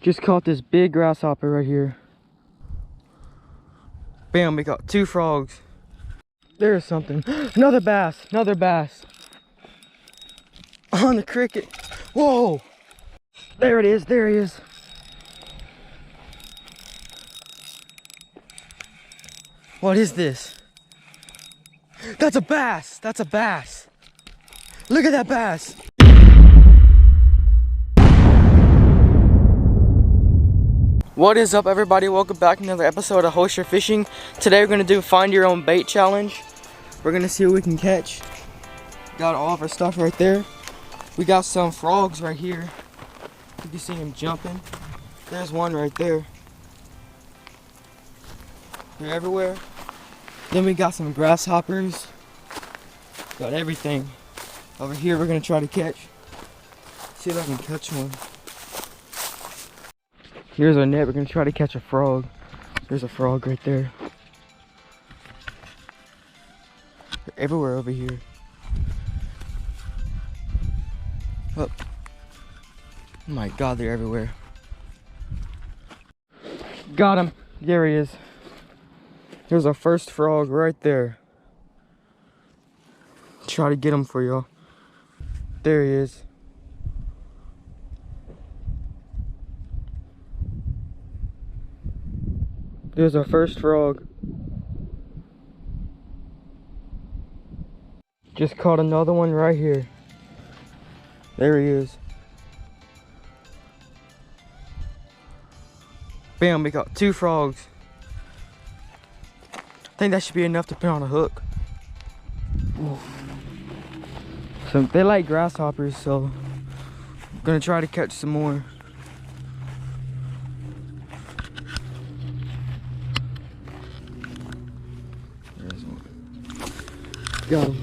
Just caught this big grasshopper right here. Bam, we got 2 frogs. There's something. Another bass, another bass. On the cricket. Whoa! There it is, there he is. What is this? That's a bass, that's a bass. Look at that bass. What is up, everybody? Welcome back to another episode of Host Your Fishing. Today we're gonna do find your own bait challenge. We're gonna see what we can catch. Got all of our stuff right there. We got some frogs right here. You can see them jumping. There's one right there. They're everywhere. Then we got some grasshoppers. Got everything. Over here we're gonna try to catch. See if I can catch one. Here's our net. We're gonna try to catch a frog. There's a frog right there. They're everywhere over here. Oh my god, they're everywhere. Got him. There he is. Here's our first frog right there. Try to get him for y'all. There he is. There's our first frog. Just caught another one right here. There he is. Bam, we got 2 frogs. I think that should be enough to put on a hook. Ooh. So they like grasshoppers, so I'm gonna try to catch some more. There's one. Got him.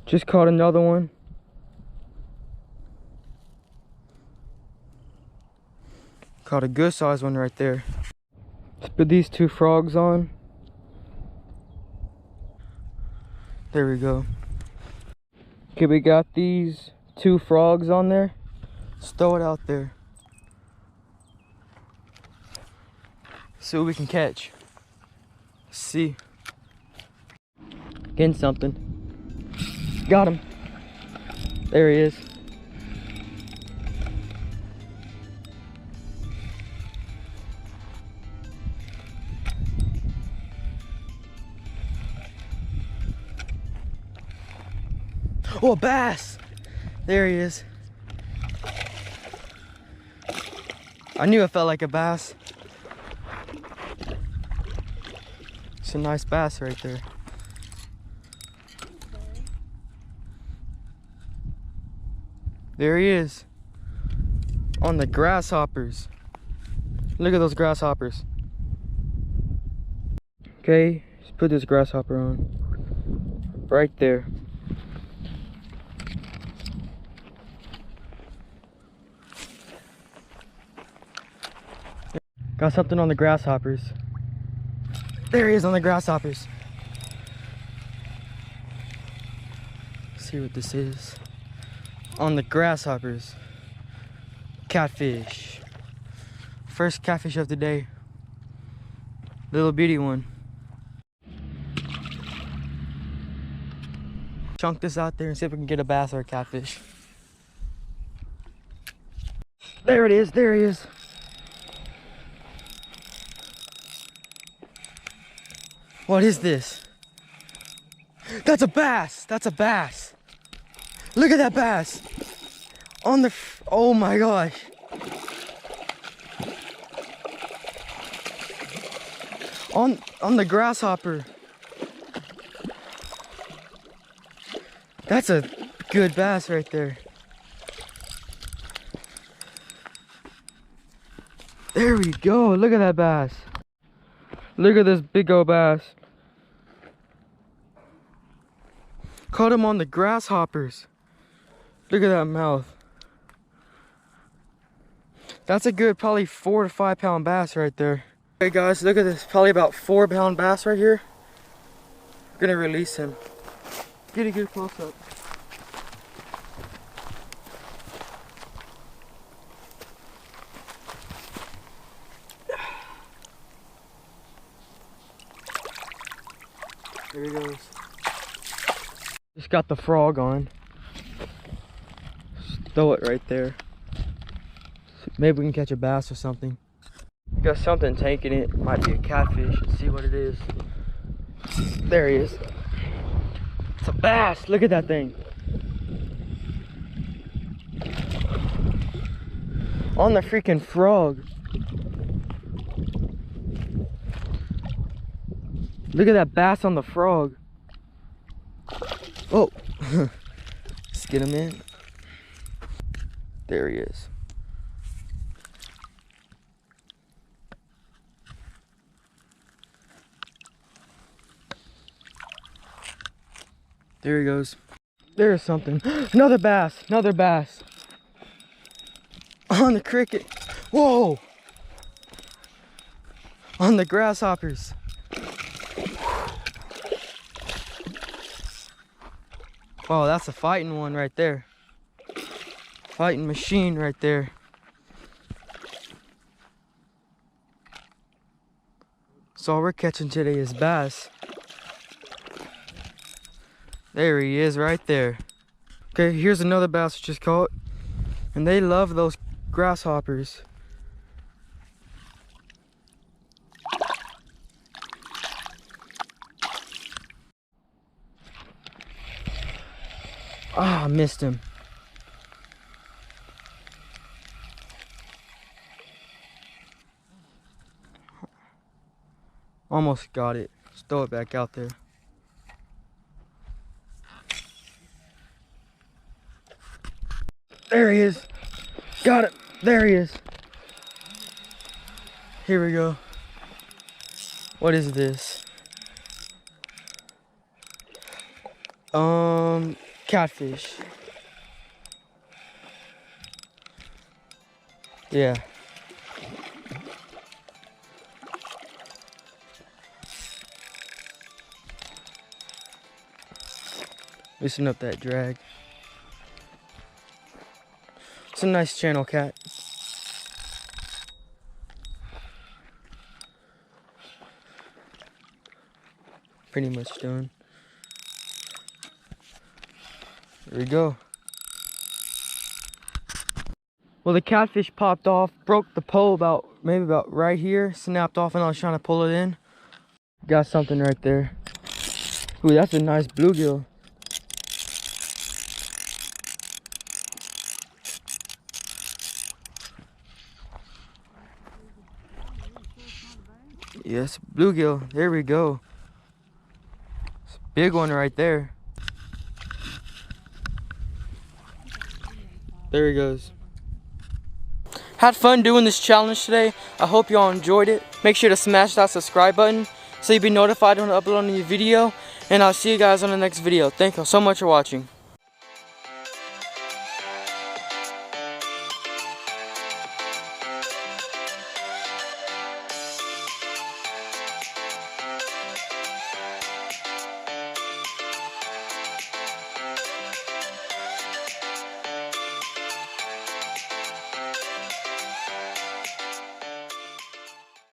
Just caught another one. Caught a good sized one right there. Let's put these 2 frogs on. There we go. Okay, we got these 2 frogs on there. Let's throw it out there. See what we can catch. Let's see. Getting something. Got him. There he is. Oh, a bass. There he is. I knew it felt like a bass. It's a nice bass right there. There he is. On the grasshoppers. Look at those grasshoppers. Okay, let's put this grasshopper on. Right there. Got something on the grasshoppers. There he is on the grasshoppers. Let's see what this is. On the grasshoppers. Catfish. First catfish of the day. Little bitty one. Chunk this out there and see if we can get a bass or a catfish. There it is, there he is. What is this? That's a bass, that's a bass. Look at that bass. On the, oh my gosh. On the grasshopper. That's a good bass right there. There we go, look at that bass. Look at this big old bass. Caught him on the grasshoppers. Look at that mouth. That's a good probably 4 to 5 pound bass right there. Okay guys, look at this, probably about 4-pound bass right here. We're gonna release him. Get a good close up. There he goes. Just got the frog on. Just throw it right there. Maybe we can catch a bass or something. Got something tanking it. Might be a catfish. Let's see what it is. There he is. It's a bass. Look at that thing. On the freaking frog. Look at that bass on the frog. Oh. Let's get him in. There he is. There he goes. There's something. Another bass. Another bass. On the cricket. Whoa. On the grasshoppers. Wow, that's a fighting one right there. Fighting machine right there. So all we're catching today is bass. There he is right there. Okay, here's another bass just caught. And they love those grasshoppers. Ah, I missed him. Almost got it. Just throw it back out there. There he is. Got it. There he is. Here we go. What is this? Catfish. Yeah. Loosen up that drag. It's a nice channel cat. Pretty much done. There we go. Well, the catfish popped off, broke the pole maybe about right here, snapped off, and I was trying to pull it in. Got something right there. Ooh, that's a nice bluegill. Yes, bluegill. There we go. It's a big one right there. There he goes. Had fun doing this challenge today. I hope y'all enjoyed it. Make sure to smash that subscribe button so you'll be notified when I upload a new video. And I'll see you guys on the next video. Thank you so much for watching.